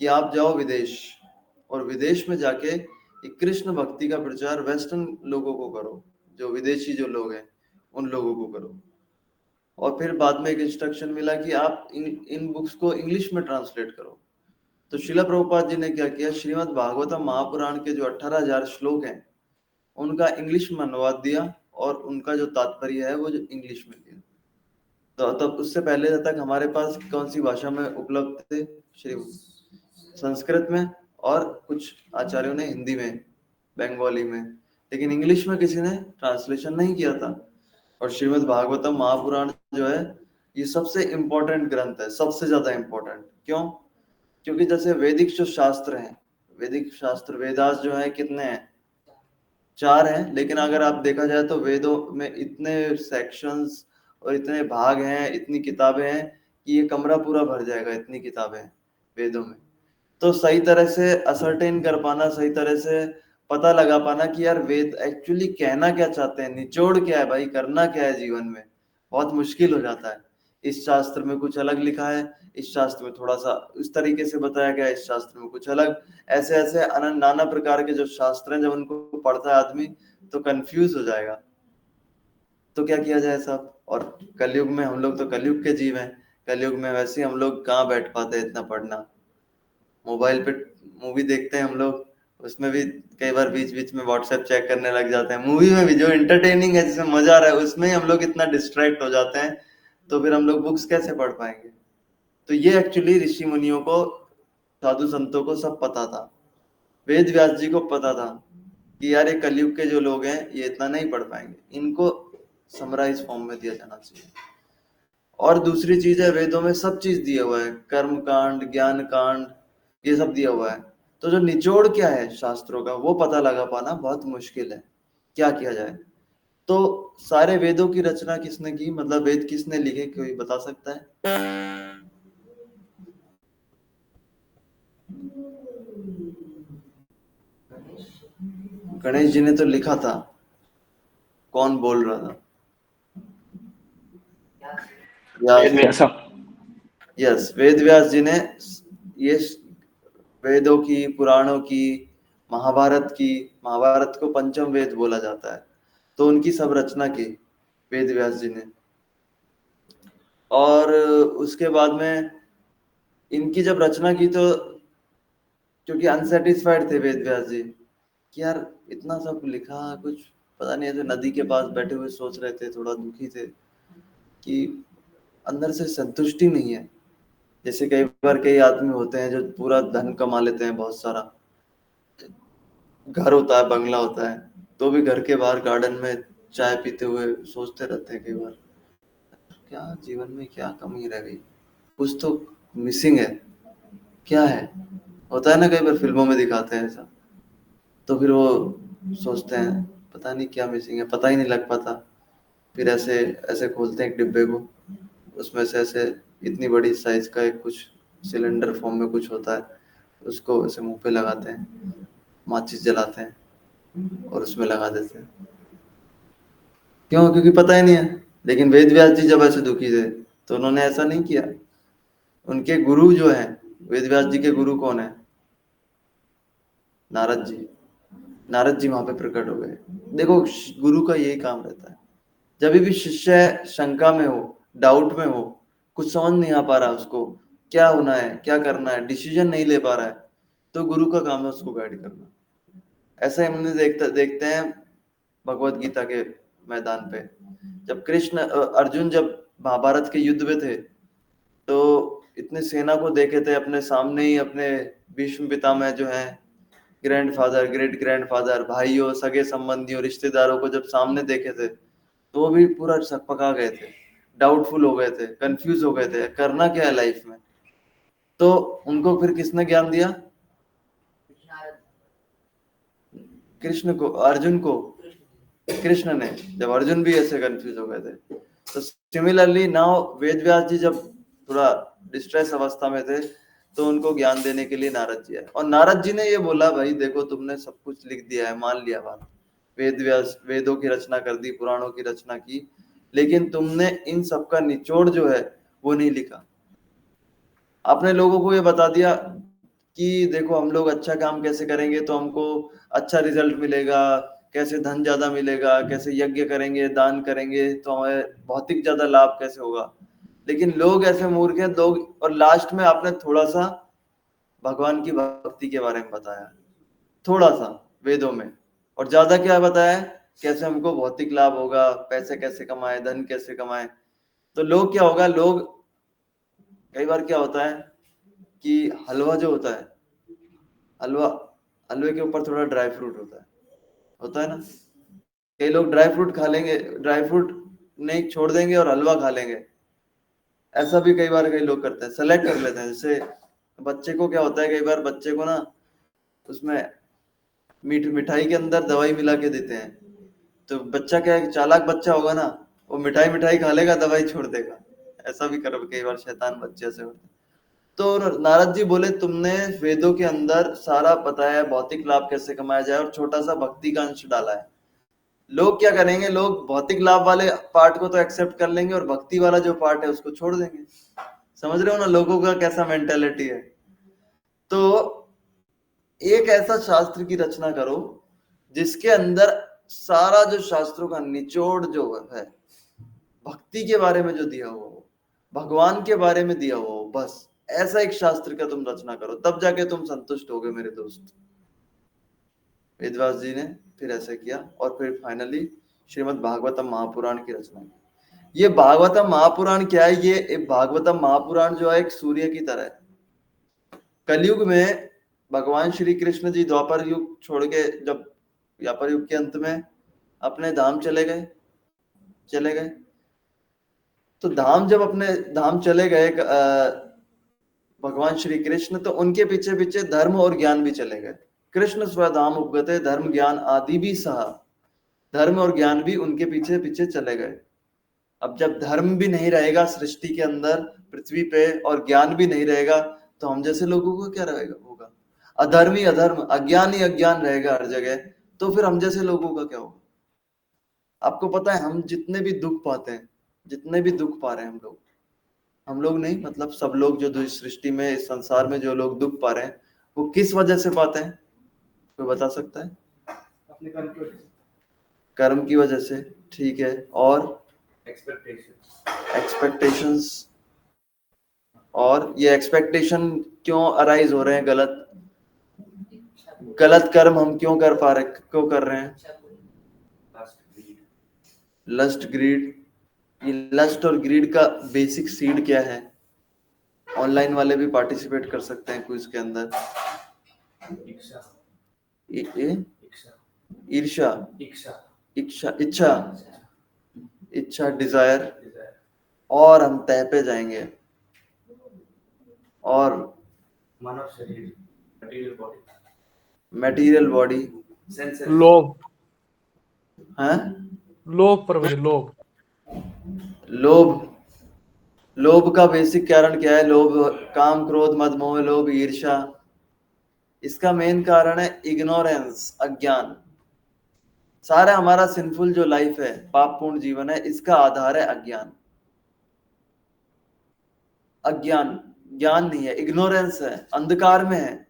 कि आप जाओ विदेश, और विदेश में जाके एक कृष्ण भक्ति का प्रचार वेस्टर्न लोगों को करो, जो विदेशी जो लोग हैं उन लोगों को करो। और फिर बाद में एक इंस्ट्रक्शन मिला कि आप इन बुक्स को इंग्लिश में ट्रांसलेट करो। तो शिला प्रभुपाद जी ने क्या किया, श्रीमद् भागवतम महापुराण के जो 18,000 श्लोक हैं उनका इंग्लिश में अनुवाद दिया, और उनका जो तात्पर्य है वो जो इंग्लिश में दिया। तो तब उससे पहले तक हमारे पास कौन सी भाषा में उपलब्ध थे? श्री संस्कृत में, और कुछ आचार्यों ने हिंदी में, बंगाली में, लेकिन इंग्लिश में किसी ने ट्रांसलेशन नहीं किया था। और श्रीमद् भागवतम महापुराण जो है ये सबसे इम्पोर्टेंट ग्रंथ है, सबसे ज्यादा इम्पोर्टेंट। क्यों? क्योंकि जैसे वैदिक जो शास्त्र हैं, वैदिक शास्त्र वेदास जो है कितने हैं? 4 हैं, लेकिन अगर आप देखा जाए तो वेदों में इतने सेक्शंस और इतने भाग हैं, इतनी किताबें हैं कि ये कमरा पूरा भर जाएगा, इतनी किताबें हैं वेदों में। तो सही तरह से असरटेन कर पाना, सही तरह से पता लगा पाना कि यार वेद एक्चुअली कहना क्या चाहते हैं, निचोड़ क्या है भाई, करना क्या है जीवन में, बहुत मुश्किल हो जाता है। इस शास्त्र में कुछ अलग लिखा है, इस शास्त्र में थोड़ा सा इस तरीके से बताया गया है, इस शास्त्र में कुछ अलग, ऐसे ऐसे नाना प्रकार के जो शास्त्र हैं, जब उनको पढ़ता है आदमी तो कंफ्यूज हो जाएगा। तो क्या किया जाए साहब? और कलयुग में हम लोग तो कलयुग के जीव हैं, कलयुग में वैसे हम लोग कहाँ बैठ पाते हैं इतना पढ़ना। मोबाइल पे मूवी देखते हैं हम लोग, उसमें भी कई बार बीच बीच में व्हाट्सएप चेक करने लग जाते हैं। मूवी में भी जो एंटरटेनिंग है, जिसमें मजा आ रहा है, उसमें ही हम लोग इतना डिस्ट्रैक्ट हो जाते हैं, तो फिर हम लोग बुक्स कैसे पढ़ पाएंगे? तो ये एक्चुअली ऋषि मुनियों को, साधु संतों को सब पता था, वेद व्यास जी को पता था कि यार ये कलयुग के जो लोग हैं ये इतना नहीं पढ़ पाएंगे, इनको समराइज फॉर्म में दिया जाना चाहिए। और दूसरी चीज है, वेदों में सब चीज दिया हुआ है, कर्म कांड, ज्ञान कांड, ये सब दिया हुआ है। तो जो निचोड़ क्या है शास्त्रों का वो पता लगा पाना बहुत मुश्किल है। क्या किया जाए? तो सारे वेदों की रचना किसने की, मतलब वेद किसने लिखे, कोई बता सकता है? गणेश जी ने तो लिखा था। कौन बोल रहा था? व्यास। यस, वेद व्यास जी ने ये वेदों की, पुराणों की, महाभारत को पंचम वेद बोला जाता है, तो उनकी सब रचना की वेद व्यास जी ने। और उसके बाद में इनकी जब रचना की तो क्योंकि अनसेटिस्फाइड थे वेद व्यास जी कि यार इतना सब लिखा कुछ पता नहीं है, तो नदी के पास बैठे हुए सोच रहे थे, थोड़ा दुखी थे कि अंदर से संतुष्टि नहीं है। जैसे कई बार कई आदमी होते हैं जो पूरा धन कमा लेते हैं, बहुत सारा घर होता है, बंगला होता है, तो भी घर के बाहर गार्डन में चाय पीते हुए सोचते रहते हैं कई बार, क्या जीवन में क्या कमी रह गई, कुछ तो मिसिंग है, क्या है? होता है ना, कई बार फिल्मों में दिखाते हैं ऐसा। तो फिर वो सोचते हैं पता नहीं क्या मिसिंग है, पता ही नहीं लग पाता। फिर ऐसे ऐसे खोलते हैं एक डिब्बे को, उसमें से ऐसे इतनी बड़ी साइज का एक कुछ सिलेंडर फॉर्म में कुछ होता है, उसको ऐसे मुंह पे लगाते हैं, माचिस जलाते हैं और उसमें लगा देते हैं। क्यों? क्योंकि पता ही नहीं है। लेकिन वेद व्यास जी जब ऐसे दुखी थे तो उन्होंने ऐसा नहीं किया। उनके गुरु जो है, वेद व्यास जी के गुरु कौन है? नारद जी। नारद जी वहां पे प्रकट हो गए। देखो, गुरु का यही काम रहता है, जब भी शिष्य शंका में हो, डाउट में हो, कुछ समझ नहीं आ पा रहा उसको, क्या होना है, क्या करना है, डिसीजन नहीं ले पा रहा है, तो गुरु का काम है उसको गाइड करना। ऐसा ही हमने देखते हैं भगवत गीता के मैदान पे, जब अर्जुन जब महाभारत के युद्ध में थे, तो इतने सेना को देखे थे अपने सामने ही, अपने भीष्म पितामह जो है, ग्रैंडफादर, ग्रेट ग्रैंडफादर, भाइयों, सगे संबंधियों, रिश्तेदारों को जब सामने देखे थे, तो वो भी पूरा सकपका गए थे, डाउटफुल हो गए थे, कंफ्यूज हो गए थे, करना क्या है लाइफ में। तो उनको फिर किसने ज्ञान दिया? कृष्ण को, अर्जुन को, कृष्ण ने। जब अर्जुन भी ऐसे कंफ्यूज हो गए थे, तो सिमिलरली नाउ वेद व्यास जी जब थोड़ा डिस्ट्रेस अवस्था में थे, तो उनको ज्ञान देने के लिए नारद जी आए, और नारद जी ने ये बोला, भाई देखो तुमने सब कुछ लिख दिया है, मान लिया बात, वेद व्यास वेदों की रचना कर दी, पुराणों की रचना की, लेकिन तुमने इन सब का निचोड़ जो है वो नहीं लिखा। आपने लोगों को ये बता दिया कि देखो हम लोग अच्छा काम कैसे करेंगे तो हमको अच्छा रिजल्ट मिलेगा, कैसे धन ज्यादा मिलेगा, कैसे यज्ञ करेंगे, दान करेंगे तो हमें भौतिक ज्यादा लाभ कैसे होगा। लेकिन लोग ऐसे मूर्ख हैं लोग, और लास्ट में आपने थोड़ा सा भगवान की भक्ति के बारे में बताया, थोड़ा सा वेदों में, और ज्यादा क्या बताया, कैसे हमको भौतिक लाभ होगा, पैसे कैसे कमाए, धन कैसे कमाए। तो लोग क्या होगा, लोग कई बार क्या होता है कि हलवा जो होता है, हलवा, हलवे के ऊपर थोड़ा ड्राई फ्रूट होता है ना। कई लोग ड्राई फ्रूट खा लेंगे, ड्राई फ्रूट नहीं छोड़ देंगे और हलवा खा लेंगे। ऐसा भी कई बार कई लोग करते हैं, सेलेक्ट कर लेते हैं। जैसे बच्चे को क्या होता है, कई बार बच्चे को ना उसमें मिठाई के अंदर दवाई मिला के देते हैं, तो बच्चा क्या है, चालाक बच्चा होगा ना, वो मिठाई मिठाई खा लेगा, दवाई छोड़ देगा। ऐसा भी कर कई बार शैतान बच्चे से होते हैं। तो नारद जी बोले तुमने वेदों के अंदर सारा बताया है भौतिक लाभ कैसे कमाया जाए, और छोटा सा भक्ति का अंश डाला है। लोग क्या करेंगे, लोग भौतिक लाभ वाले पार्ट को तो एक्सेप्ट कर लेंगे और भक्ति वाला जो पार्ट है उसको छोड़ देंगे। समझ रहे हो ना लोगों का कैसा मेंटेलिटी है। तो एक ऐसा शास्त्र की रचना करो जिसके अंदर सारा जो शास्त्रों का निचोड़ जो है, भक्ति के बारे में जो दिया हुआ हो, भगवान के बारे में दिया हुआ हो, बस ऐसा एक शास्त्र का तुम रचना करो, तब जाके तुम संतुष्ट होगे मेरे दोस्त। वेदव्यास जी ने फिर ऐसा किया, और फिर फाइनली श्रीमद् भागवतम महापुराण की रचना की। ये भागवतम महापुराण क्या है, ये भागवतम महापुराण जो है एक सूर्य की तरह है। कलयुग में भगवान श्री कृष्ण जी द्वापर युग छोड़ के जब द्वापर युग के अंत में अपने धाम चले गए, तो धाम जब अपने धाम चले गए भगवान श्री कृष्ण, तो उनके पीछे पीछे धर्म और ज्ञान भी चले गए। कृष्ण स्वधाम उपगते धर्म ज्ञान आदि भी सहा, धर्म और ज्ञान भी उनके पीछे पीछे चले गए। अब जब धर्म भी नहीं रहेगा सृष्टि के अंदर पृथ्वी पे, और ज्ञान भी नहीं रहेगा, तो हम जैसे लोगों को क्या रहेगा होगा, अधर्म ही अधर्म, अज्ञान ही अज्ञान रहेगा हर जगह। तो फिर हम जैसे लोगों का क्या होगा। आपको पता है हम जितने भी दुख पाते हैं, जितने भी दुख पा रहे हैं हम लोग नहीं, मतलब सब लोग जो इस सृष्टि में, इस संसार में जो लोग दुख पा रहे हैं, वो किस वजह से पाते हैं, कोई बता सकता है। अपने कर्म की वजह से। कर्म की वजह से, ठीक है, और एक्सपेक्टेशंस। और ये एक्सपेक्टेशन क्यों अराइज हो रहे हैं, गलत कर्म हम क्यों कर रहे हैं। लस्ट ग्रीड, ये लस्ट और ग्रीड का बेसिक सीड क्या है। ऑनलाइन वाले भी पार्टिसिपेट कर सकते हैं क्विज के अंदर। ईर्ष्या, इच्छा, डिजायर, और हम तह पे जाएंगे, और मानव शरीर, मटेरियल बॉडी, लोभ, हैं, लोभ पर वजह, लोभ, लोभ का बेसिक कारण क्या है। लोभ, काम, क्रोध, मद, मोह, लोभ, ईर्ष्या। इसका मेन कारण है इग्नोरेंस, अज्ञान। सारा हमारा सिंफुल जो लाइफ है, पापपूर्ण जीवन है, इसका आधार है अज्ञान। अज्ञान, ज्ञान नहीं है, इग्नोरेंस है, अंधकार में है।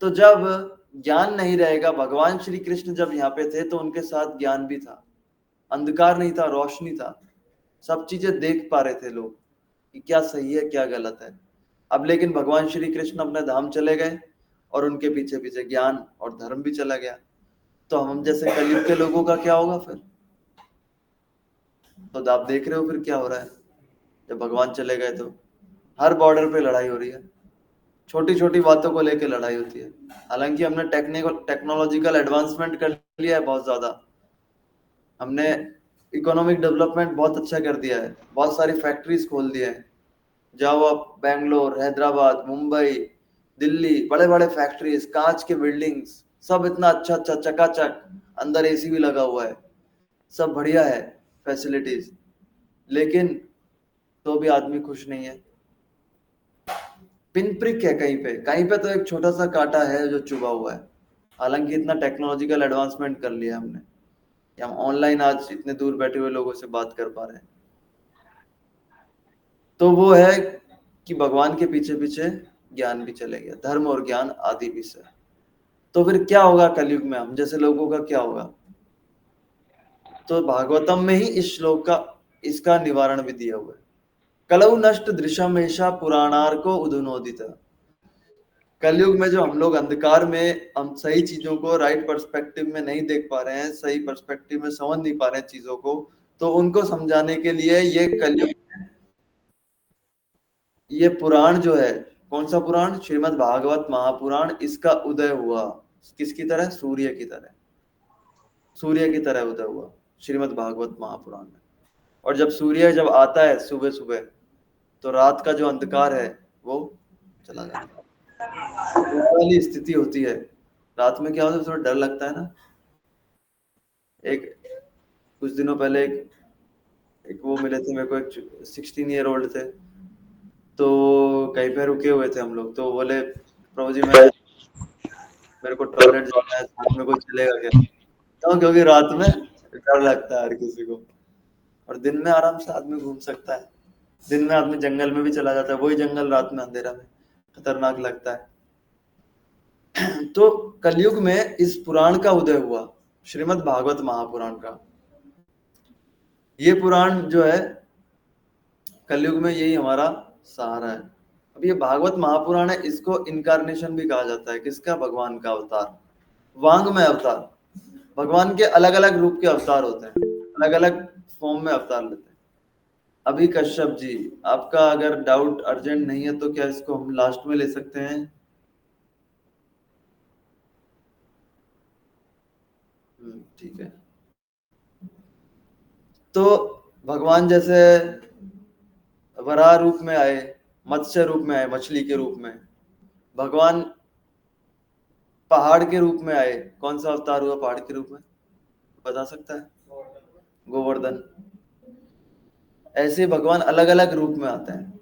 तो जब ज्ञान नहीं रहेगा, भगवान श्री कृष्ण जब यहाँ पे थे तो उनके साथ ज्ञान भी था, अंधकार नहीं था, रोशनी था। सब चीजें देख पा रहे थे लोग कि क्या सही है क्या गलत है। अब लेकिन भगवान श्री कृष्ण अपने धाम चले गए, और उनके पीछे पीछे ज्ञान और धर्म भी चला गया। तो हम जैसे कलयुग के लोगों का क्या होगा फिर। तो आप देख रहे हो फिर क्या हो रहा है। जब भगवान चले गए तो हर बॉर्डर पे लड़ाई हो रही है, छोटी छोटी बातों को लेकर लड़ाई होती है। हालांकि हमने टेक्नोलॉजिकल एडवांसमेंट कर लिया है बहुत ज्यादा, हमने इकोनॉमिक डेवलपमेंट बहुत अच्छा कर दिया है, बहुत सारी फैक्ट्रीज खोल दिए हैं। जाओ आप बेंगलोर, हैदराबाद, मुंबई, दिल्ली, बड़े बड़े फैक्ट्रीज, कांच के बिल्डिंग्स, सब इतना अच्छा अच्छा चकाचक, अंदर एसी भी लगा हुआ है, सब बढ़िया है फैसिलिटीज। लेकिन तो भी आदमी खुश नहीं है। पिन प्रिक है कहीं पे तो एक छोटा सा कांटा है जो चुभा हुआ है। हालांकि इतना टेक्नोलॉजिकल एडवांसमेंट कर लिया हमने कि हम ऑनलाइन आज इतने दूर बैठे हुए लोगों से बात कर पा रहे हैं। तो वो है कि भगवान के पीछे पीछे ज्ञान भी चले गया, धर्म और ज्ञान आदि भी से। तो फिर क्या होगा कलयुग में, हम जैसे लोगों का क्या होगा? तो भागवतम में ही इस श्लोक का इसका निवारण भी दिया हुआ है। कलौ नष्ट दृशमेशा पुराणार्को उदुनोदित। कलयुग में जो हम लोग अंधकार में हम सही चीजों को राइट पर्सपेक्टिव में नहीं देख पा रहे हैं, सही पर्सपेक्टिव में समझ नहीं पा रहे हैं चीजों को, तो उनको समझाने के लिए ये कलयुग, ये पुराण जो है, कौन सा पुराण? श्रीमद् भागवत महापुराण, इसका उदय हुआ किसकी तरह? सूर्य की तरह, सूर्य की तरह उदय हुआ श्रीमद् भागवत महापुराण में। और जब सूर्य जब आता है सुबह सुबह, तो रात का जो अंधकार है वो चला जाता है। वो वाली स्थिति होती है। रात में क्या होता है, थोड़ा डर लगता है ना। एक कुछ दिनों पहले एक वो मिले थे मेरे को, एक 16 ईयर ओल्ड थे, तो कहीं पे रुके हुए थे हम लोग, तो बोले प्रभु जी मेरे को टॉयलेट जाना है, साथ में कोई चलेगा क्या? क्यों? क्योंकि रात में डर लगता है हर किसी को, और दिन में आराम से आदमी घूम सकता है। दिन में आदमी जंगल में भी चला जाता है, वही जंगल रात में अंधेरा में खतरनाक लगता है। तो कलयुग में इस पुराण का उदय हुआ, श्रीमद् भागवत महापुराण का। ये पुराण जो है कलयुग में यही हमारा सहारा है। अब ये भागवत महापुराण है, इसको इनकारनेशन भी कहा जाता है। किसका? भगवान का अवतार, वांग्मय अवतार। भगवान के अलग अलग रूप के अवतार होते हैं, अलग अलग फॉर्म में अवतार लेते हैं। अभी कश्यप जी, आपका अगर डाउट अर्जेंट नहीं है तो क्या इसको हम लास्ट में ले सकते हैं? ठीक है। तो भगवान जैसे वराह रूप में आए, मत्स्य रूप में आए, मछली के रूप में। भगवान पहाड़ के रूप में आए, कौन सा अवतार हुआ पहाड़ के रूप में? बता सकता है? गोवर्धन। ऐसे भगवान अलग अलग रूप में आते हैं,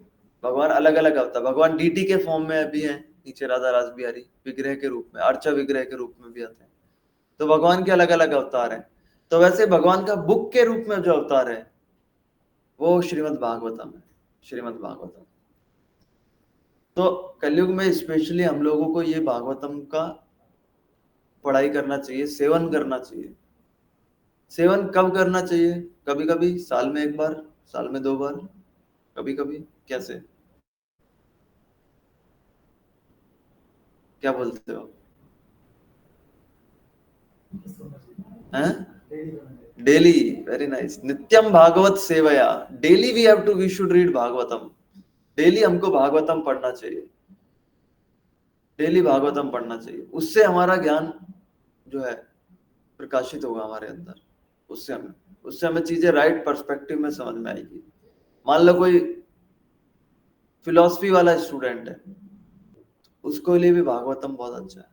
भगवान अलग अलग अवतार। भगवान डीटी के फॉर्म में भी हैं, नीचे राधा रास बिहारी विग्रह के रूप में, अर्चा विग्रह के रूप में भी आते हैं। तो भगवान के अलग अलग अवतार हैं। तो वैसे भगवान का बुक के रूप में जो अवतार है वो श्रीमद् भागवतम है, श्रीमद् भागवतम। तो कलयुग में स्पेशली हम लोगों को ये भागवतम का पढ़ाई करना चाहिए, सेवन करना चाहिए। सेवन कब करना चाहिए? कभी कभी साल में एक बार, साल में 2 बार, कभी कभी कैसे? क्या बोलते हो? डेली? Very nice. नित्यम भागवत सेवया, daily we should read Bhagavatam. Daily हमको भागवतम पढ़ना चाहिए, डेली भागवतम पढ़ना चाहिए। उससे हमारा ज्ञान जो है प्रकाशित होगा हमारे अंदर। उससे हमें चीजें राइट पर्सपेक्टिव में समझ में आएगी। मान लो कोई फिलॉसफी वाला स्टूडेंट है, उसको लिए भी भागवतम बहुत अच्छा है।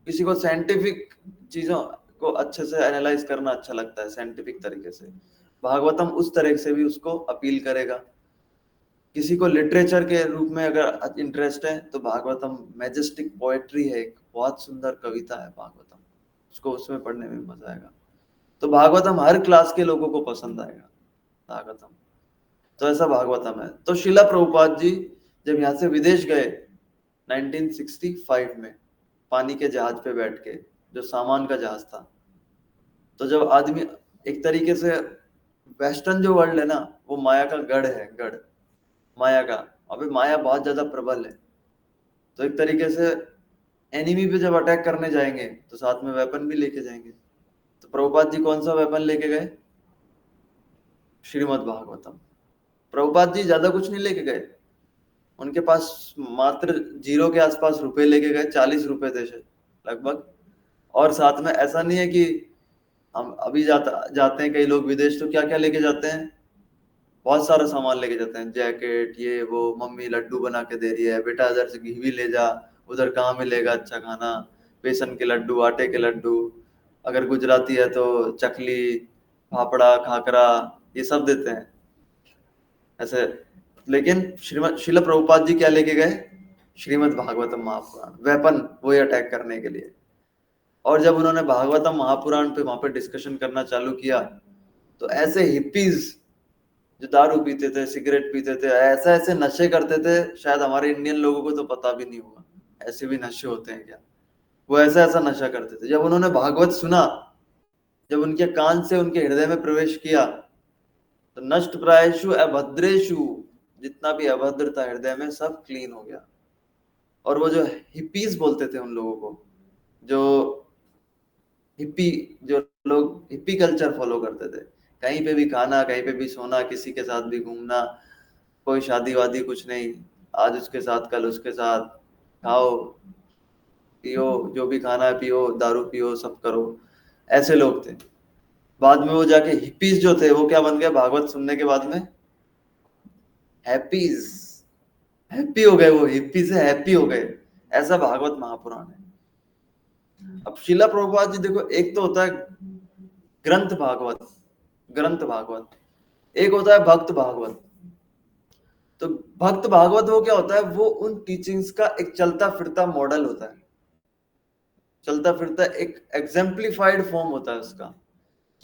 किसी को साइंटिफिक चीजों को अच्छे से एनालाइज करना अच्छा लगता है, साइंटिफिक तरीके से, भागवतम उस तरह से भी उसको अपील करेगा। किसी को लिटरेचर के रूप में अगर इंटरेस्ट है तो भागवतम मैजेस्टिक पोएट्री है, एक बहुत सुंदर कविता है भागवतम, उसको उसमें पढ़ने में मजा आएगा। तो भागवतम हर क्लास के लोगों को पसंद आएगा भागवतम। तो ऐसा भागवतम है। तो शिला प्रभुपाद जी जब यहाँ से विदेश गए 1965 में, पानी के जहाज पे बैठ के, जो सामान का जहाज था, तो जब आदमी एक तरीके से, वेस्टर्न जो वर्ल्ड है ना, वो माया का गढ़ है, गढ़ माया का। अभी माया बहुत ज्यादा प्रबल है। तो एक तरीके से एनिमी पे जब अटैक करने जाएंगे तो साथ में वेपन भी लेके जाएंगे। तो प्रभुपाद जी कौन सा वेपन लेके गए? श्रीमद् भागवतम। प्रभुपाद जी ज्यादा कुछ नहीं लेके गए, उनके पास मात्र 0 के आसपास रुपए लेके गए, 40 रुपए थे लगभग। और साथ में ऐसा नहीं है कि हम अभी जाते हैं कई लोग विदेश, तो क्या क्या लेके जाते हैं? बहुत सारा सामान लेके जाते हैं, जैकेट, ये वो, मम्मी लड्डू बना के दे रही है, बेटा इधर से घी भी ले जा, उधर कहाँ मिलेगा अच्छा खाना, बेसन के लड्डू, आटे के लड्डू, अगर गुजराती है तो चकली, फाफड़ा, खाकरा, ये सब देते हैं ऐसे। लेकिन शिला प्रभुपाद जी क्या लेके गए? श्रीमद् भागवतम महापुराण, वेपन, वही अटैक करने के लिए। और जब उन्होंने भागवतम महापुराण पे वहां पे डिस्कशन करना चालू किया, तो ऐसे हिप्पीज जो दारू पीते थे, सिगरेट पीते थे, ऐसे ऐसे नशे करते थे, शायद हमारे इंडियन लोगों को तो पता भी नहीं होगा ऐसे भी नशे होते हैं क्या। वो ऐसा ऐसा नशा करते थे। जब उन्होंने भागवत सुना, जब उनके कान से उनके हृदय में प्रवेश किया, तो नष्ट प्रायेषु अभद्रेषु, जितना भी अभद्र था हृदय में, सब क्लीन हो गया। और वो जो हिप्पीज बोलते थे उन लोगों को, जो लोग हिप्पी कल्चर फॉलो करते थे, कहीं पे भी खाना, कहीं पे भी सोना, किसी के साथ भी घूमना, कोई शादी वादी कुछ नहीं, आज उसके साथ कल उसके साथ, खाओ पियो, जो भी खाना है पियो, दारू पियो, सब करो, ऐसे लोग थे। बाद में वो जाके हिप्पीज जो थे वो क्या बन गए, भागवत सुनने के बाद में हैप्पीज, हैप्पी हो गए, वो हिप्पी से हैप्पी हो गए। ऐसा भागवत महापुराण है। अब शिला प्रभुपाद जी देखो, एक तो होता है ग्रंथ भागवत, ग्रंथ भागवत, एक होता है भक्त भागवत। तो भक्त भागवत वो क्या होता है, वो उन टीचिंग्स का एक चलता फिरता मॉडल होता है, चलता फिरता एक एग्जेम्पलीफाइड फॉर्म होता है उसका,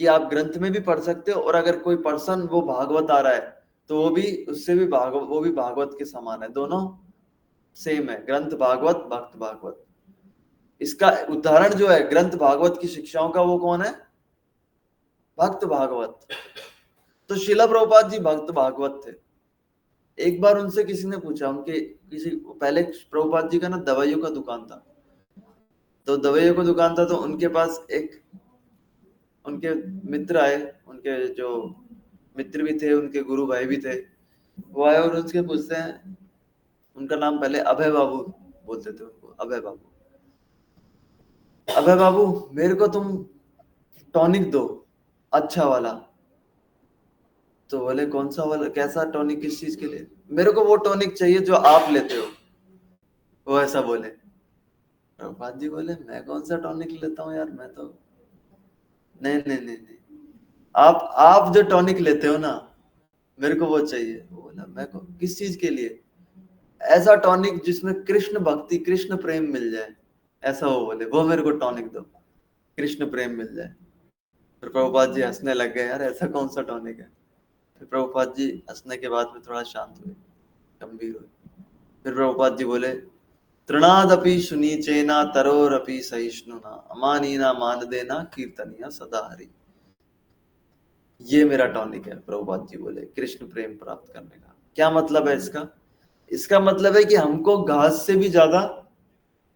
कि आप ग्रंथ में भी पढ़ सकते हो, और अगर कोई पर्सन वो भागवत आ रहा है तो वो भी उससे भी वो भी भागवत के समान है, दोनों सेम है, ग्रंथ भागवत, भक्त भागवत। इसका उदाहरण जो है ग्रंथ भागवत की शिक्षाओं का, वो कौन है, भक्त भागवत। तो शिला प्रभुपाद जी भक्त भागवत थे। एक बार उनसे किसी ने पूछा, उनके किसी पहले प्रभुपाद जी का ना दवाइयों का दुकान था, तो दवाइयों का दुकान था, तो उनके पास एक उनके मित्र आए, उनके जो मित्र भी थे, उनके गुरु भाई भी थे, वो आए और उनसे पूछते हैं, उनका नाम पहले अभय बाबू बोलते थे उनको, अभय बाबू, अभय बाबू मेरे को तुम टॉनिक दो अच्छा वाला। तो बोले कौन सा वाला, कैसा टॉनिक, किस चीज के लिए, मेरे को वो टॉनिक चाहिए जो आप लेते हो, वो ऐसा बोले। प्रभुपाद जी बोले मैं कौन सा टॉनिक लेता हूँ यार, मैं तो नहीं नहीं नहीं नहीं, आप जो टॉनिक लेते हो ना, मेरे को वो चाहिए। वो बोला मैं को किस चीज के लिए, ऐसा टॉनिक जिसमें कृष्ण भक्ति, कृष्ण प्रेम मिल जाए, ऐसा वो बोले, वो मेरे को टॉनिक दो, कृष्ण प्रेम मिल जाए। फिर प्रभुपाद जी हंसने लग गए, यार ऐसा कौन सा टॉनिक है। फिर प्रभुपाद जी हंसने के बाद में थोड़ा शांत हुए, गंभीर हुए। फिर प्रभुपाद जी बोले, तृणादपि शुनीचेना तरोरपि सहिष्णुना अमानीना मान देना कीर्तनिया सदा हरि। ये मेरा टॉनिक है, प्रभुपाद जी बोले, कृष्ण प्रेम प्राप्त करने का। क्या मतलब है इसका, इसका मतलब है कि हमको घास से भी ज्यादा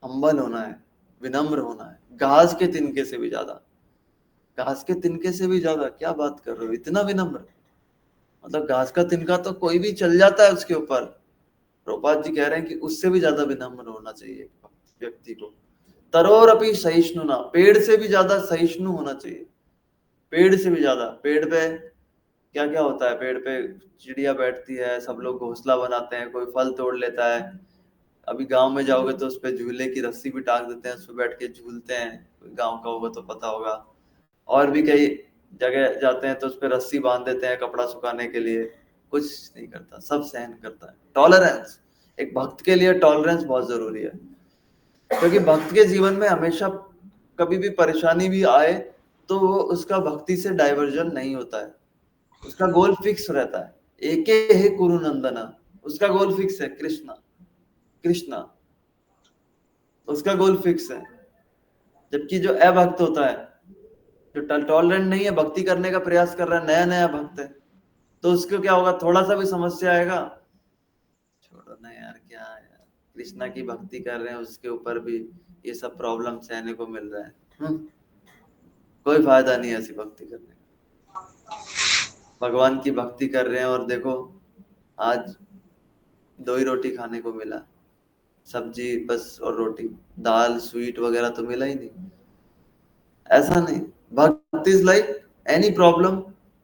हम्बल होना है, विनम्र होना है, घास के तिनके से भी ज्यादा, घास के तिनके से भी ज्यादा, क्या बात कर रहे हो, इतना विनम्र, मतलब घास का तिनका तो कोई भी चल जाता है उसके ऊपर। प्रभुपाद जी कह रहे हैं कि उससे भी ज्यादा विनम्र होना चाहिए व्यक्ति को। तरोरपि सहिष्णुना, पेड़ से भी ज्यादा सहिष्णु होना चाहिए, पेड़ से भी ज्यादा। पेड़ पे क्या क्या होता है, पेड़ पे चिड़िया बैठती है, सब लोग घोंसला बनाते हैं, कोई फल तोड़ लेता है। अभी गांव में जाओगे तो उस पे झूले की रस्सी भी टांग देते हैं, उस पे बैठ के झूलते हैं, कोई गांव का होगा तो पता होगा। और भी कई जगह जाते हैं तो उस पे रस्सी बांध देते हैं कपड़ा सुखाने के लिए, कुछ नहीं करता, सब सहन करता है। टॉलरेंस, एक भक्त के लिए टॉलरेंस बहुत जरूरी है, क्योंकि भक्त के जीवन में हमेशा कभी भी परेशानी भी आए तो वो उसका भक्ति से डाइवर्जन नहीं होता है, उसका गोल फिक्स रहता है। एके हे कुरु नंदना, उसका गोल फिक्स है, कृष्णा कृष्णा, उसका गोल फिक्स है। जबकि जो अभक्त होता है, जो टॉलरेंट नहीं है, भक्ति करने का प्रयास कर रहा है, नया नया भक्त है, तो उसको क्या होगा, थोड़ा सा भी समस्या आएगा, छोड़ो ना यार, क्या है यार, कृष्णा की भक्ति कर रहे हैं, उसके ऊपर भी ये सब प्रॉब्लम सहने को मिल रहा है, कोई फायदा नहीं है ऐसी भक्ति करने का। भगवान की भक्ति कर रहे हैं और देखो आज 2 ही रोटी खाने को मिला, सब्जी बस और रोटी, दाल स्वीट वगैरह तो मिला ही नहीं। ऐसा नहीं, भक्ति is like any problem,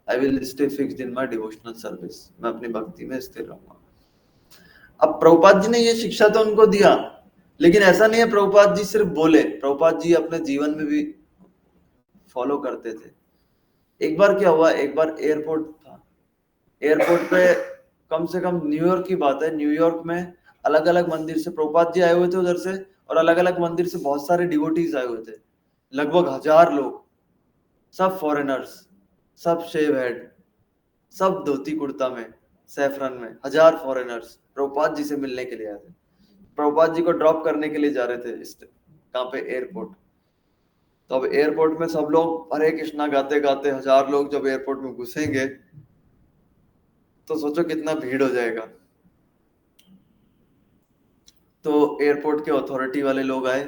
I will stay fixed in my devotional service, मैं अपनी भक्ति में स्थिर रहूंगा। अब प्रभुपाद जी ने ये शिक्षा तो उनको दिया, लेकिन ऐसा नहीं है प्रभुपाद जी सिर्फ बोले, प्रभुपाद जी अपने जीवन में भी फॉलो करते थे। एक बार क्या हुआ, एक बार एयरपोर्ट था, एयरपोर्ट पे कम से कम न्यूयॉर्क की बात है, न्यूयॉर्क में अलग अलग मंदिर से प्रभुपाद जी आए हुए थे उधर से, और अलग अलग मंदिर से बहुत सारे डिवोटीज आए हुए थे, लगभग 1000 लोग, सब फॉरेनर्स, सब शेव हेड, सब धोती कुर्ता में, सैफरन में, 1000 फॉरेनर्स प्रभुपाद जी से मिलने के लिए आए थे। प्रभुपाद जी को ड्रॉप करने के लिए जा रहे थे कहाँ पे, एयरपोर्ट। तो अब एयरपोर्ट में सब लोग हरे कृष्णा गाते गाते 1000 लोग जब एयरपोर्ट में घुसेंगे तो सोचो कितना भीड़ हो जाएगा। तो एयरपोर्ट के अथॉरिटी वाले लोग आए।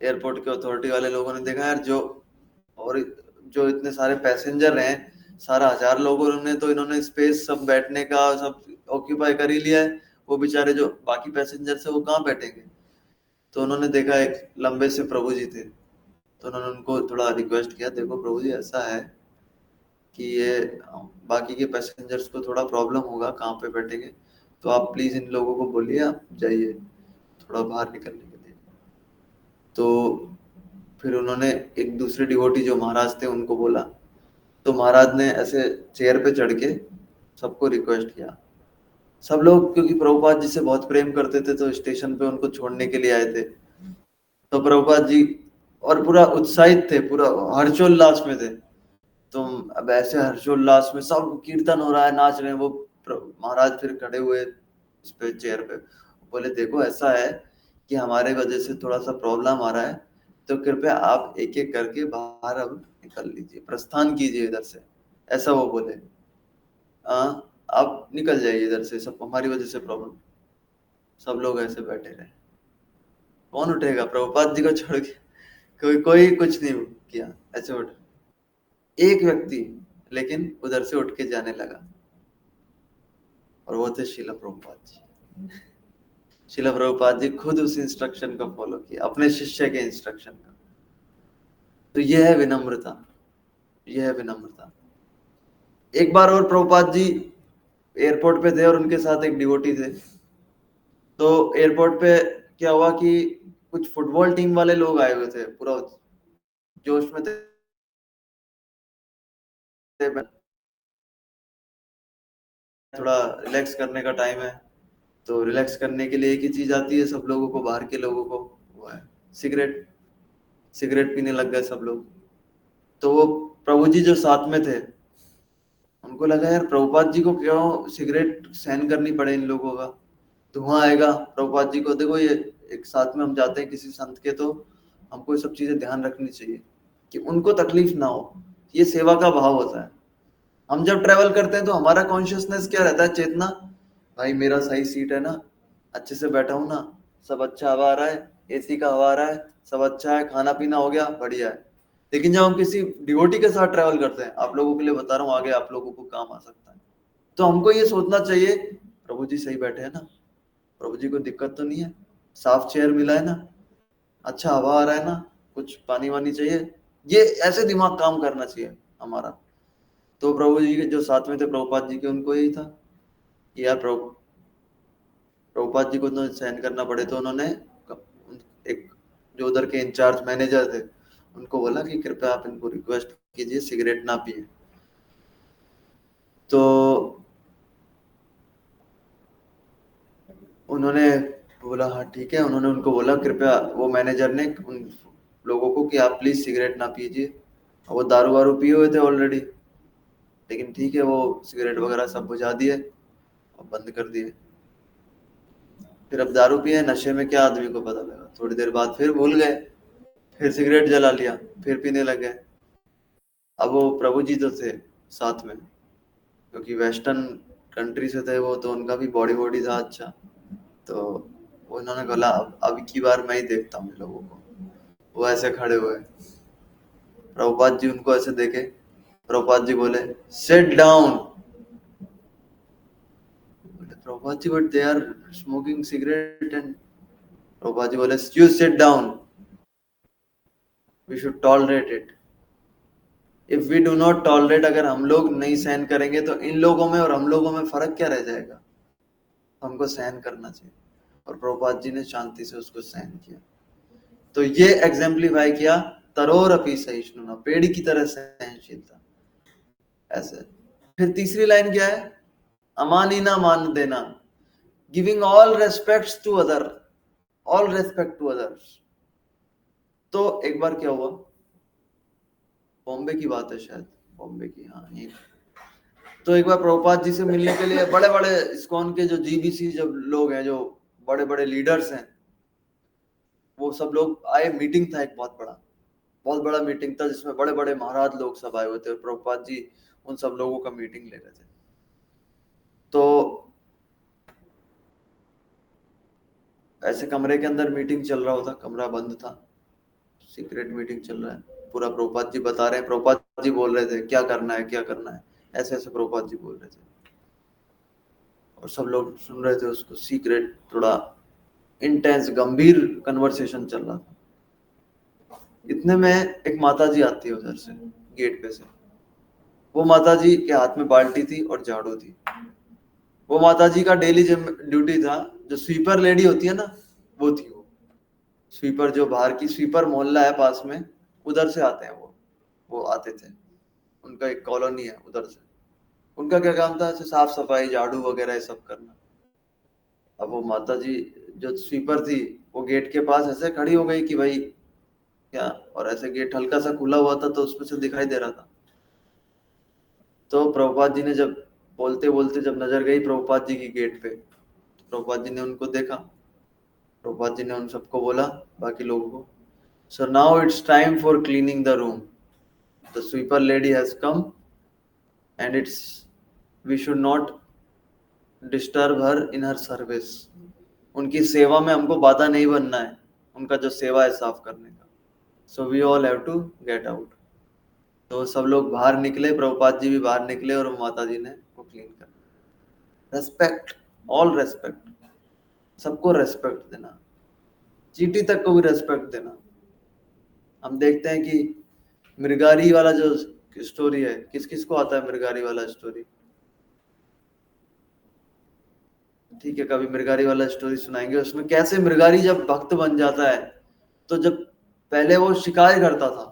एयरपोर्ट के अथॉरिटी वाले लोगों ने देखा यार जो इतने सारे पैसेंजर हैं, सारा 1000 लोगों ने तो इन्होंने स्पेस सब बैठने का सब ऑक्यूपाई कर ही लिया है, वो बेचारे जो बाकी पैसेंजर से वो कहाँ बैठेंगे। तो उन्होंने देखा एक लंबे से प्रभु जी थे, तो उन्होंने उनको थोड़ा रिक्वेस्ट किया, देखो प्रभु जी ऐसा है कि ये बाकी के पैसेंजर्स को थोड़ा प्रॉब्लम होगा कहाँ पे बैठेंगे, तो आप प्लीज इन लोगों को बोलिए आप जाइए थोड़ा बाहर निकलने के लिए। तो फिर उन्होंने एक दूसरे डिवोटी जो महाराज थे उनको बोला, तो महाराज ने ऐसे चेयर पे चढ़ के सबको रिक्वेस्ट किया। सब लोग क्योंकि प्रभुपाद जी से बहुत प्रेम करते थे तो स्टेशन पे उनको छोड़ने के लिए आए थे। तो प्रभुपाद जी और पूरा उत्साहित थे, पूरा हर्षोल्लास में थे। तो अब ऐसे हर्षोल्लास में सब कीर्तन हो रहा है, नाच रहे हैं, वो महाराज फिर खड़े हुए इस पे चेयर पे, बोले देखो ऐसा है कि हमारे वजह से थोड़ा सा प्रॉब्लम आ रहा है, तो कृपया आप एक एक करके बाहर अब निकल लीजिए, प्रस्थान कीजिए इधर से, ऐसा वो बोले। आप निकल जाइए इधर से, सब हमारी वजह से प्रॉब्लम। सब लोग ऐसे बैठे रहे, कौन उठेगा प्रभुपाद जी को छोड़ के, कोई कुछ नहीं किया, ऐसे उठ एक व्यक्ति लेकिन उधर से उठ के जाने लगा, और वो थे शिला प्रभुपाद जी। शिला प्रभुपाद जी खुद उस इंस्ट्रक्शन को फॉलो किया, अपने शिष्य के इंस्ट्रक्शन का। तो यह है विनम्रता, यह है विनम्रता। एक बार और प्रभुपाद जी एयरपोर्ट पे थे और उनके साथ एक डिवोटी थे। तो एयरपोर्ट पे क्या हुआ कि कुछ फुटबॉल टीम वाले लोग आए हुए थे, पूरा जोश में थे, थोड़ा रिलैक्स करने का टाइम है। तो रिलैक्स करने के लिए एक ही चीज आती है सब लोगों को, बाहर के लोगों को, वो है सिगरेट। सिगरेट पीने लग गए सब लोग। तो वो प्रभु जी जो साथ में थे उनको लगा यार प्रभुपाद जी को क्यों सिगरेट सहन करनी पड़े, इन लोगों का धुआं आएगा प्रभुपाद जी को। देखो ये एक साथ में हम जाते हैं किसी संत के, तो हमको ये सब चीजें ध्यान रखनी चाहिए कि उनको तकलीफ ना हो, ये सेवा का भाव होता है। हम जब ट्रेवल करते हैं तो हमारा कॉन्शियसनेस क्या रहता है, चेतना, भाई मेरा सही सीट है ना, अच्छे से बैठा हूं ना, सब अच्छा हवा आ रहा है, एसी का हवा आ रहा है, सब अच्छा है, खाना पीना हो गया, बढ़िया है। लेकिन जब हम किसी डिवोटी के साथ ट्रेवल करते हैं, आप लोगों के लिए बता रहा हूँ, आगे आप लोगों को काम आ सकता है, तो हमको ये सोचना चाहिए प्रभु जी सही बैठे हैं ना, प्रभु जी को दिक्कत तो नहीं है, साफ चेयर मिला है ना, अच्छा हवा आ रहा है ना, कुछ पानी वानी चाहिए, ये ऐसे दिमाग काम करना चाहिए हमारा। तो प्रभु जी के जो साथ में थे प्रभुपाद जी के, उनको यही था कि यार प्रभुपाद जी को तो सहन करना पड़े, तो उन्होंने एक जो उधर के इंचार्ज मैनेजर थे उनको बोला कि कृपया आप इनको रिक्वेस्ट कीजिए सिगरेट ना पिए। तो उन्होंने बोला हाँ ठीक है, उन्होंने उनको बोला कृपया, वो मैनेजर ने उन लोगों को कि आप प्लीज सिगरेट ना पीजिए। वो दारू वारू पिए हुए थे ऑलरेडी, लेकिन ठीक है वो सिगरेट वगैरह सब बुझा दिए और बंद कर दिए। फिर अब दारू पिए नशे में, क्या आदमी को पता लगा, थोड़ी देर बाद फिर भूल गए, फिर सिगरेट जला लिया, फिर पीने लग गए। अब वो प्रभु जी तो थे साथ में, क्योंकि वेस्टर्न कंट्री से थे वो, तो उनका भी बॉडी बॉडी था अच्छा। तो उन्होंने बोला अब की बार मैं ही देखता हूँ लोगों को। वो ऐसे खड़े हुए, प्रभुपाद जी उनको ऐसे देखे, प्रभुपाद जी बोले sit down. Prabhupada ji but they are smoking cigarette, and Prabhupada ji बोले you sit down, we should tolerate it. If we do not tolerate, अगर हम लोग नहीं सहन करेंगे तो इन लोगों में और हम लोगों में फर्क क्या रह जाएगा। हमको सहन करना चाहिए, और प्रभुपाद जी ने शांति से उसको सहन किया। तो ये एग्जाम्पलीफाई किया तरोर अपी सहिष्णुना, पेड़ की तरह सहनशीलता, ऐसे। फिर तीसरी लाइन क्या है, अमानी ना मान देना, giving all respect to other, all respect to others. तो एक बार क्या हुआ, बॉम्बे की बात है शायद, बॉम्बे की, हाँ यही। तो एक बार प्रभुपाद जी से मिलने के लिए बड़े बड़े इस्कॉन के जो जीबीसी जो लोग हैं, जो बड़े बड़े लीडर्स हैं, वो सब लोग आए। मीटिंग था, एक बहुत बड़ा मीटिंग था, जिसमें बड़े बड़े महाराज लोग सब आए हुए थे। प्रभुपाद जी उन सब लोगों का मीटिंग ले रहे थे। तो ऐसे कमरे के अंदर मीटिंग चल रहा होता, कमरा बंद था, सीक्रेट मीटिंग चल रहा है। पूरा प्रभुपाद जी बता रहे हैं, प्रभुपाद जी बोल रहे थे क्या करना है क्या करना है, ऐसे ऐसे प्रभुपाद जी बोल रहे थे और सब लोग सुन रहे थे उसको। सीक्रेट, थोड़ा इंटेंस, गंभीर कन्वर्सेशन चल रहा था। इतने में एक माता जी आती है उधर से, गेट पे से। वो माता जी के हाथ में बाल्टी थी और झाड़ू थी। वो माता जी का डेली ड्यूटी था, जो स्वीपर लेडी होती है ना, वो थी। वो स्वीपर, जो बाहर की स्वीपर मोहल्ला है पास में, उधर से आते हैं वो आते थे। उनका एक कॉलोनी है उधर से। उनका क्या काम था, ऐसे साफ सफाई, झाड़ू वगैरह ये सब करना। अब वो माता जी जो स्वीपर थी, वो गेट के पास ऐसे खड़ी हो गई कि भाई क्या, और ऐसे गेट हल्का सा खुला हुआ था तो उसमें से दिखाई दे रहा था। तो प्रभुपाद जी ने जब बोलते बोलते जब नजर गई प्रभुपाद जी की गेट पे, तो प्रभुपाद जी ने उनको देखा। प्रभुपाद जी ने उन सबको बोला, बाकी लोगों को, so now it's time for cleaning the room, the sweeper lady has come and it's we should not disturb her in her service. उनकी सेवा में हमको बाधा नहीं बनना है, उनका जो सेवा है साफ करने का। So we all have to get out. तो सब लोग बाहर निकले, प्रभुपाद जी भी बाहर निकले और माता जी ने वो क्लीन कर। रेस्पेक्ट, ऑल रेस्पेक्ट, सबको रेस्पेक्ट देना, चींटी तक को भी रेस्पेक्ट देना। हम देखते हैं कि मृगारी वाला जो स्टोरी है, किस किस को आता है मृगारी वाला स्टोरी? ठीक है, कभी मृगारी वाला स्टोरी सुनाएंगे। उसमें कैसे मृगारी जब भक्त बन जाता है, तो जब पहले वो शिकार करता था,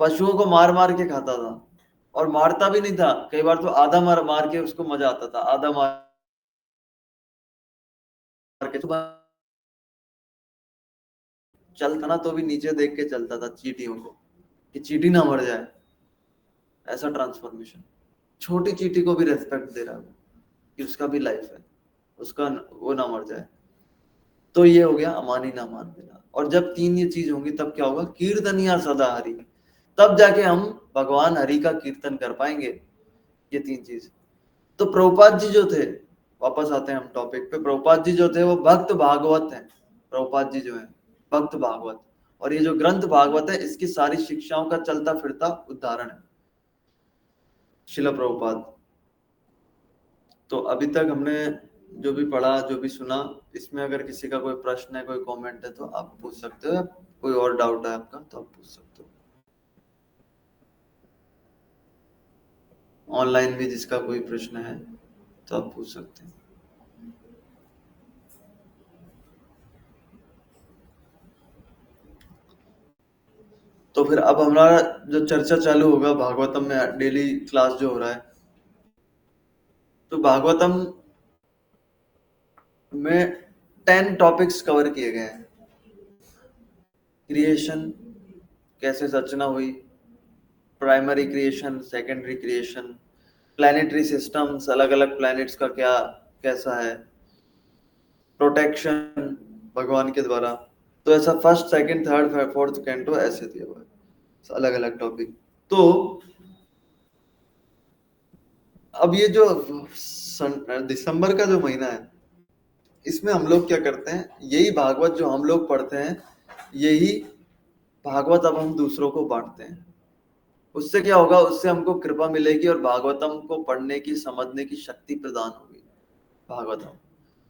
पशुओं को मार मार के खाता था, और मारता भी नहीं था, कई बार तो आधा मार मार के उसको मजा आता था, आधा मार के तो चलता ना तो भी नीचे देख के चलता था चींटियों को, कि चींटी ना मर जाए। ऐसा ट्रांसफॉर्मेशन। छोटी चींटी को भी रेस्पेक्ट दे रहा है कि उसका भी लाइफ है, उसका वो ना मर जाए। तो ये हो गया अमानी ना मान देना। और जब तीन ये चीज होंगी तब क्या होगा, कीर्तनिया सदा हरि, तब जाके हम भगवान हरि का कीर्तन कर पाएंगे। ये तीन चीज। तो प्रभुपाद जी जो थे, वापस आते हैं हम टॉपिक पे, प्रभुपाद जी जो थे वो भक्त भागवत हैं। प्रभुपाद जी जो है भक्त भागवत, और ये जो ग्रंथ भागवत है इसकी सारी शिक्षाओं का चलता फिरता उदाहरण है शिला प्रभुपाद। तो अभी तक हमने जो भी पढ़ा, जो भी सुना, इसमें अगर किसी का कोई प्रश्न है, कोई कमेंट है, तो आप पूछ सकते हो। कोई और डाउट है आपका तो आप पूछ सकते हो। ऑनलाइन भी जिसका कोई प्रश्न है तो आप पूछ सकते हैं। तो फिर अब हमारा जो चर्चा चालू होगा भागवतम में, डेली क्लास जो हो रहा है, तो भागवतम में 10 टॉपिक्स कवर किए गए हैं। क्रिएशन, कैसे रचना हुई, primary creation, secondary creation, planetary systems, अलग अलग प्लैनेट्स का क्या कैसा है, प्रोटेक्शन भगवान के द्वारा। तो ऐसा first, second, third, fourth canto ऐसे दिया हुआ है, अलग अलग टॉपिक। तो अब ये जो दिसंबर का जो महीना है, इसमें हम लोग क्या करते हैं, यही भागवत जो हम लोग पढ़ते हैं, यही भागवत अब हम दूसरों को बांटते हैं। उससे क्या होगा, उससे हमको कृपा मिलेगी और भागवतम को पढ़ने की, समझने की शक्ति प्रदान होगी भागवतम।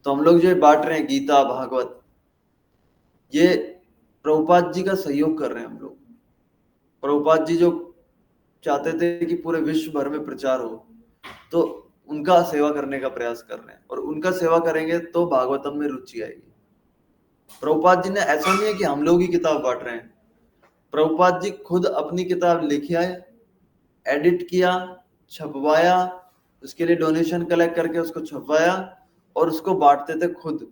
तो हम लोग जो बांट रहे हैं गीता, भागवत, ये प्रभुपाद जी का सहयोग कर रहे हैं हम लोग। प्रभुपाद जी जो चाहते थे कि पूरे विश्व भर में प्रचार हो, तो उनका सेवा करने का प्रयास कर रहे हैं, और उनका सेवा करेंगे तो भागवतम में रुचि आएगी। प्रभुपाद जी ने, ऐसा नहीं है कि हम लोग ही किताब बांट रहे हैं, प्रभुपाद जी खुद अपनी किताब लिखी आए, एडिट किया, छपवाया, उसके लिए डोनेशन कलेक्ट करके उसको छपवाया, और उसको बांटते थे खुद,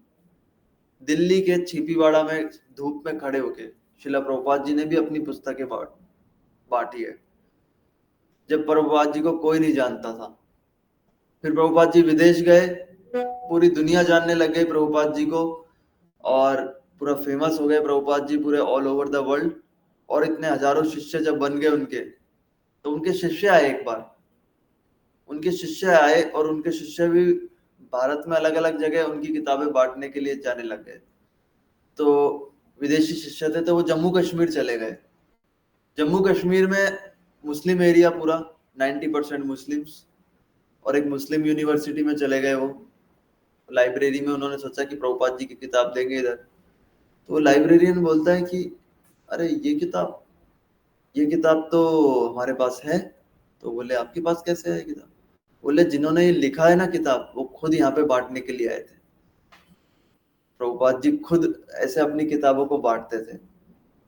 दिल्ली के छिपीवाड़ा में धूप में खड़े होके। शिला प्रभुपाद जी ने भी अपनी पुस्तकें बांटी है, जब प्रभुपाद जी को कोई नहीं जानता था, फिर प्रभुपाद जी विदेश गए, पूरी दुनिया जानने लग गई प्रभुपाद जी को, और पूरा फेमस हो गए प्रभुपाद जी पूरे ऑल ओवर द वर्ल्ड। और इतने हजारों शिष्य जब बन गए उनके, तो उनके शिष्य आए एक बार, उनके शिष्य आए और उनके शिष्य भी भारत में अलग अलग जगह उनकी किताबें बांटने के लिए जाने लग गए। तो विदेशी शिष्य थे, तो वो जम्मू कश्मीर चले गए। जम्मू कश्मीर में मुस्लिम एरिया पूरा 90% मुस्लिम्स, और एक मुस्लिम यूनिवर्सिटी में चले गए वो। लाइब्रेरी में उन्होंने सोचा कि प्रभुपाद जी की किताब देंगे इधर। तो वो लाइब्रेरियन बोलता है कि अरे ये किताब तो हमारे पास है। तो बोले आपके पास कैसे है ये किताब? बोले जिन्होंने ये लिखा है ना किताब, वो खुद यहाँ पे बांटने के लिए आए थे। प्रभुपाद जी खुद ऐसे अपनी किताबों को बांटते थे।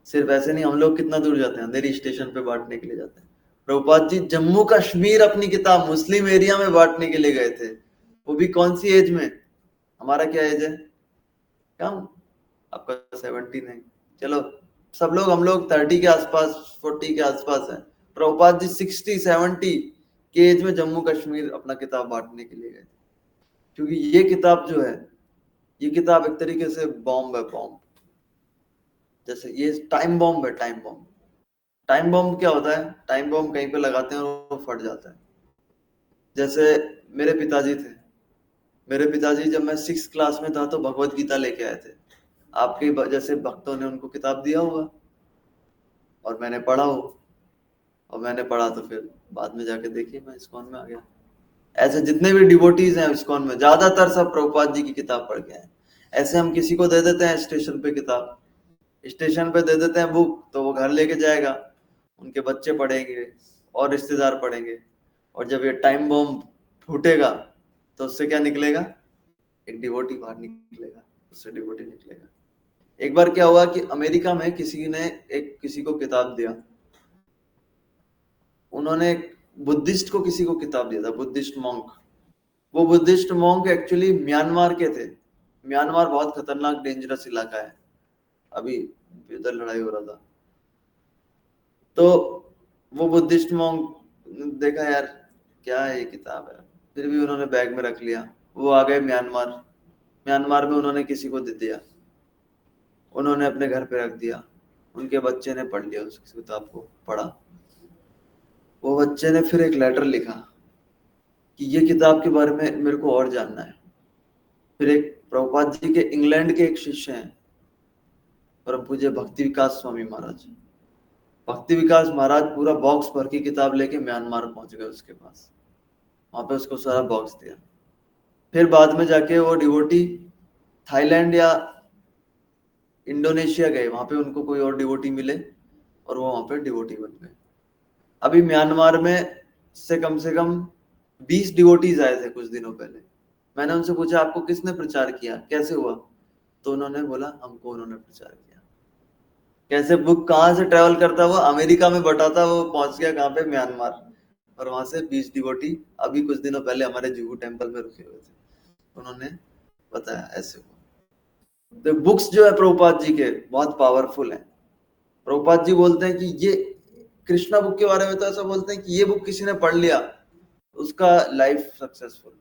सिर्फ ऐसे नहीं, हम लोग कितना दूर जाते हैं, अंधेरी स्टेशन पे बांटने के लिए जाते हैं। प्रभुपाद जी जम्मू कश्मीर अपनी किताब मुस्लिम एरिया में बांटने के लिए गए थे, वो भी कौन सी एज में? हमारा क्या एज है? कम, आपका 17 है। चलो सब लोग, हम लोग 30 के आसपास, 40 के आसपास है। प्रभुपाद जी 60-70 के एज में जम्मू कश्मीर अपना किताब बांटने के लिए गए, क्योंकि ये किताब जो है, ये किताब एक तरीके से बॉम्ब है, बॉम्ब। जैसे ये टाइम बॉम्ब है, टाइम बॉम्ब। टाइम बॉम्ब क्या होता है? टाइम बॉम्ब कहीं पे लगाते हैं और वो फट जाता है। जैसे मेरे पिताजी थे, मेरे पिताजी जब मैं 6 क्लास में था तो भगवत गीता लेके आए थे। आपके जैसे भक्तों ने उनको किताब दिया होगा और मैंने पढ़ा हो, और मैंने पढ़ा तो फिर बाद में जाके देखिए मैं इस्कॉन में आ गया। ऐसे जितने भी डिवोटीज हैं इस्कॉन में, ज्यादातर सब प्रभुपाद जी की किताब पढ़ के आए। ऐसे हम किसी को दे देते हैं स्टेशन पे किताब, स्टेशन पे दे देते हैं बुक, तो वो घर लेके जाएगा, उनके बच्चे पढ़ेंगे और रिश्तेदार पढ़ेंगे, और जब ये टाइम बॉम्ब फूटेगा तो उससे क्या निकलेगा? एक डिवोटी बाहर निकलेगा, उससे डिवोटी निकलेगा। एक बार क्या हुआ कि अमेरिका में किसी ने किसी को किताब दिया, उन्होंने बुद्धिस्ट को किसी को किताब दिया था, बुद्धिस्ट मॉन्क। वो बुद्धिस्ट मॉन्क एक्चुअली म्यांमार के थे। म्यांमार बहुत खतरनाक डेंजरस इलाका है, अभी उधर लड़ाई हो रहा था। तो वो बुद्धिस्ट मॉन्क देखा यार क्या है ये किताब है, फिर भी उन्होंने बैग में रख लिया। वो आ गए म्यांमार, म्यांमार में उन्होंने किसी को दे दिया, उन्होंने अपने घर पे रख दिया, उनके बच्चे ने पढ़ लिया, उस किताब को पढ़ा। वो बच्चे ने फिर एक लेटर लिखा कि ये किताब के बारे में मेरे को और जानना है। फिर एक प्रभुपाद जी के इंग्लैंड के एक शिष्य हैं, परम पूज्य भक्ति विकास स्वामी महाराज। भक्ति विकास महाराज पूरा बॉक्स भर की किताब लेके म्यांमार पहुंच गए उसके पास, वहां पे उसको सारा बॉक्स दिया। फिर बाद में जाके वो डिवोटी थाईलैंड या इंडोनेशिया गए, वहां पे उनको कोई और डिवोटी मिले और वो वहां पे डिवोटी बन गए। अभी म्यांमार में से कम 20 डिवोटीज आए थे कुछ दिनों पहले। मैंने उनसे पूछा आपको किसने प्रचार किया, कैसे हुआ? तो उन्होंने बोला हमको उन्होंने प्रचार किया। कैसे बुक कहाँ से ट्रेवल करता हुआ अमेरिका में बटाता, वो पहुंच गया कहाँ पे? म्यांमार। और वहां से 20 डिवोटी अभी कुछ दिनों पहले हमारे जुहू टेम्पल में रुके हुए थे, उन्होंने बताया ऐसे हुआ। तो बुक्स जो है प्रभुपाद जी के बहुत पावरफुल है। प्रभुपाद जी बोलते हैं कि ये कृष्णा बुक के बारे में तो ऐसा बोलते हैं कि ये बुक किसी ने पढ़ लिया उसका लाइफ सक्सेसफुल।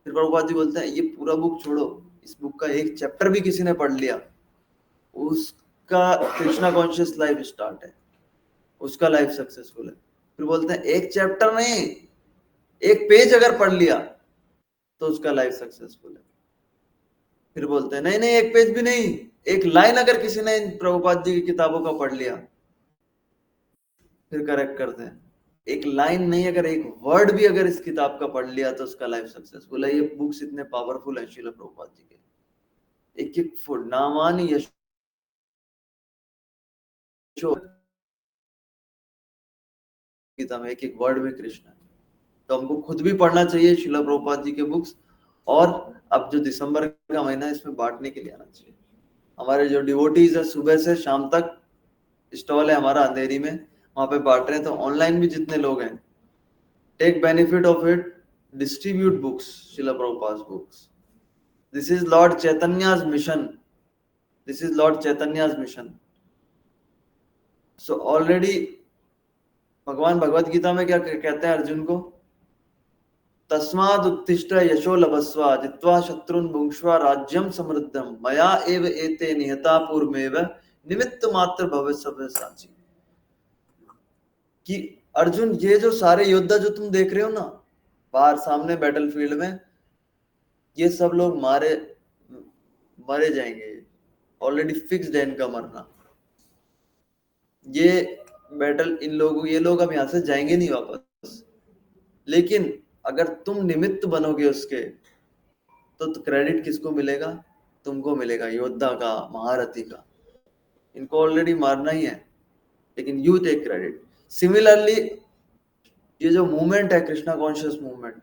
फिर प्रभुपाद जी बोलते हैं ये पूरा बुक छोड़ो, इस बुक का एक चैप्टर भी किसी ने पढ़ लिया, उसका कृष्णा कॉन्शियस लाइफ स्टार्ट है, उसका लाइफ सक्सेसफुल है। फिर बोलते हैं एक चैप्टर नहीं, एक पेज अगर पढ़ लिया तो उसका लाइफ सक्सेसफुल है। फिर बोलते हैं नहीं नहीं, एक पेज भी नहीं, एक लाइन अगर किसी ने प्रभुपाद जी की किताबों का पढ़ लिया। फिर करेक्ट करते हैं, एक लाइन नहीं, अगर एक वर्ड भी अगर इस किताब का पढ़ लिया तो उसका लाइफ सक्सेसफुल है। ये बुक्स इतने पावरफुल है श्रील प्रभुपाद जी के। एक एक फुट नामानी यशो गीता में एक एक वर्ड में कृष्ण है। तो हमको खुद भी पढ़ना चाहिए श्रील प्रभुपाद जी के बुक्स। और अब जो दिसंबर का महीना है इसमें बांटने के लिए आना चाहिए। हमारे जो डिवोटीज है सुबह से शाम तक स्टॉल है हमारा अंधेरी में, वहां पे बांट रहे हैं। तो ऑनलाइन भी जितने लोग हैं, take benefit of it, distribute books, Srila Prabhupada's books. This is Lord Chaitanya's mission. This is Lord Chaitanya's mission. So already भगवान भगवत गीता में क्या कहते हैं अर्जुन को? तस्माद उत्तिष्ठ यशो लभस्व जित्वा शत्रुन भुंक्ष्व राज्यम समृद्धम मया एव एते निहता पूर्वमेव निमित्त मात्र भव सव्यसाची। कि अर्जुन, ये जो सारे योद्धा जो तुम देख रहे हो ना बाहर सामने बैटलफील्ड में, ये सब लोग मरे जाएंगे, ऑलरेडी फिक्स्ड है इनका मरना। ये बैटल ये लोग अब यहां से जाएंगे नहीं वापस। लेकिन अगर तुम निमित्त बनोगे उसके, तो क्रेडिट किसको मिलेगा? तुमको मिलेगा, योद्धा का, महारथी का। इनको ऑलरेडी मारना ही है, लेकिन यू टेक क्रेडिट। सिमिलरली ये जो मूवमेंट है, कृष्णा कॉन्शियस मूवमेंट,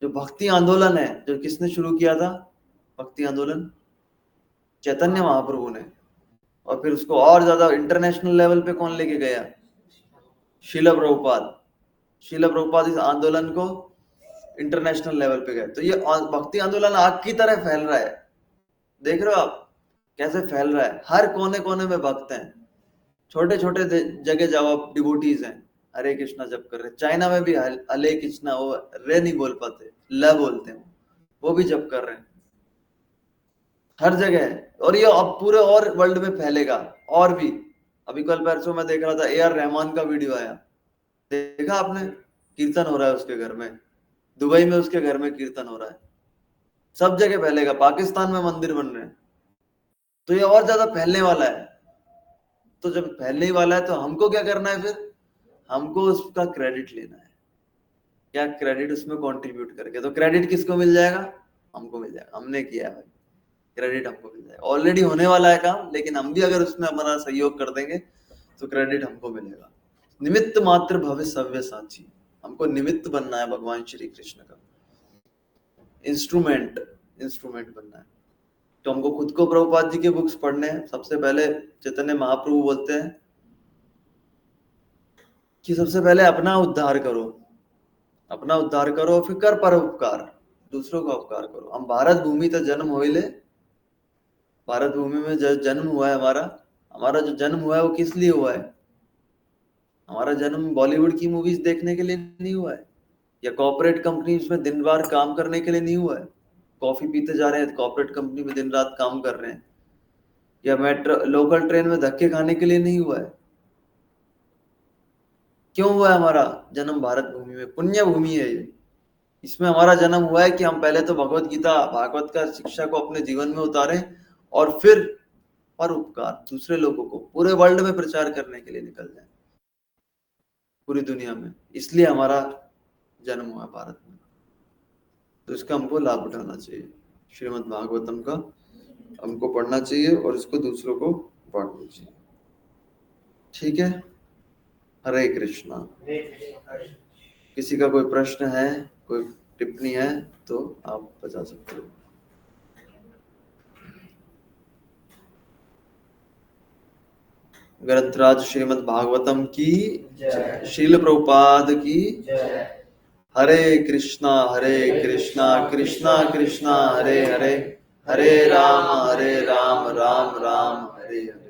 जो भक्ति आंदोलन है, जो किसने शुरू किया था? भक्ति आंदोलन चैतन्य महाप्रभु ने। और फिर उसको और ज्यादा इंटरनेशनल लेवल पे कौन लेके गया? शीला प्रभुपाद। शीला प्रभुपाद इस आंदोलन को इंटरनेशनल लेवल पे गए। तो ये भक्ति आंदोलन आग की तरह फैल रहा है। देख रहे हो आप कैसे फैल रहा है? हर कोने कोने में भक्त हैं। छोटे छोटे जगह जाओ आप, डिवोटीज हैं, हरे कृष्णा जप कर रहे। चाइना में भी हरे कृष्णा, वो रे नहीं बोल पाते, ल बोलते हैं, वो भी जप कर रहे हैं हर जगह है। और ये अब पूरे और वर्ल्ड में फैलेगा। और भी अभी कल परसों में देख रहा था, AR रहमान का वीडियो आया, देखा आपने? कीर्तन हो रहा है उसके घर में, दुबई में उसके घर में कीर्तन हो रहा है। सब जगह फैलेगा। पाकिस्तान में मंदिर बन रहे हैं। तो ये और ज्यादा फैलने वाला है। तो जब फैलने ही वाला है, तो हमको क्या करना है फिर? हमको उसका क्रेडिट लेना है। क्या क्रेडिट उसमें कंट्रीब्यूट करके। तो क्रेडिट किसको मिल जाएगा? हमको मिल जाएगा। हमने किया है भाई, क्रेडिट हमको मिल जाएगा। ऑलरेडी होने वाला है काम, लेकिन हम भी अगर उसमें हमारा सहयोग कर देंगे तो क्रेडिट हमको मिलेगा। निमित्त मात्र भव सव्यसाची। हमको निमित्त बनना है भगवान श्री कृष्ण का, इंस्ट्रूमेंट बनना है। तो हमको खुद को प्रभुपाद जी के बुक्स पढ़ने हैं। सबसे पहले चैतन्य महाप्रभु बोलते हैं कि सबसे पहले अपना उद्धार करो, अपना उद्धार करो, फिर कर परोपकार, दूसरों का उपकार करो। हम भारत भूमि तो जन्म हो ले, भारत भूमि में जन्म हुआ है हमारा जो जन्म हुआ है वो किस लिए हुआ है? हमारा जन्म बॉलीवुड की मूवीज देखने के लिए नहीं हुआ है, या कॉर्पोरेट कंपनीज में दिन रात काम करने के लिए नहीं हुआ है। कॉफी पीते जा रहे हैं कॉर्पोरेट कंपनी में दिन रात काम कर रहे हैं, या मेट्रो लोकल ट्रेन में धक्के खाने के लिए नहीं हुआ है। क्यों हुआ है हमारा जन्म भारत भूमि में? पुण्य भूमि है ये। इसमें हमारा जन्म हुआ है कि हम पहले तो भगवत गीता, भागवत का शिक्षा को अपने जीवन में उतारें, और फिर परोपकार, दूसरे लोगों को पूरे वर्ल्ड में प्रचार करने के लिए निकल जाए, पूरी दुनिया में। इसलिए हमारा जन्म हुआ भारत में। तो इसका हमको लाभ उठाना चाहिए। श्रीमद् भागवतम का हमको पढ़ना चाहिए और इसको दूसरों को बांटना चाहिए। ठीक है, हरे कृष्णा। किसी का कोई प्रश्न है, कोई टिप्पणी है तो आप बता सकते हो। ग्रंथराज श्रीमद् भागवतम की जय। शील प्रभुपाद की जय। हरे कृष्णा कृष्णा कृष्णा हरे हरे, हरे राम राम राम हरे हरे।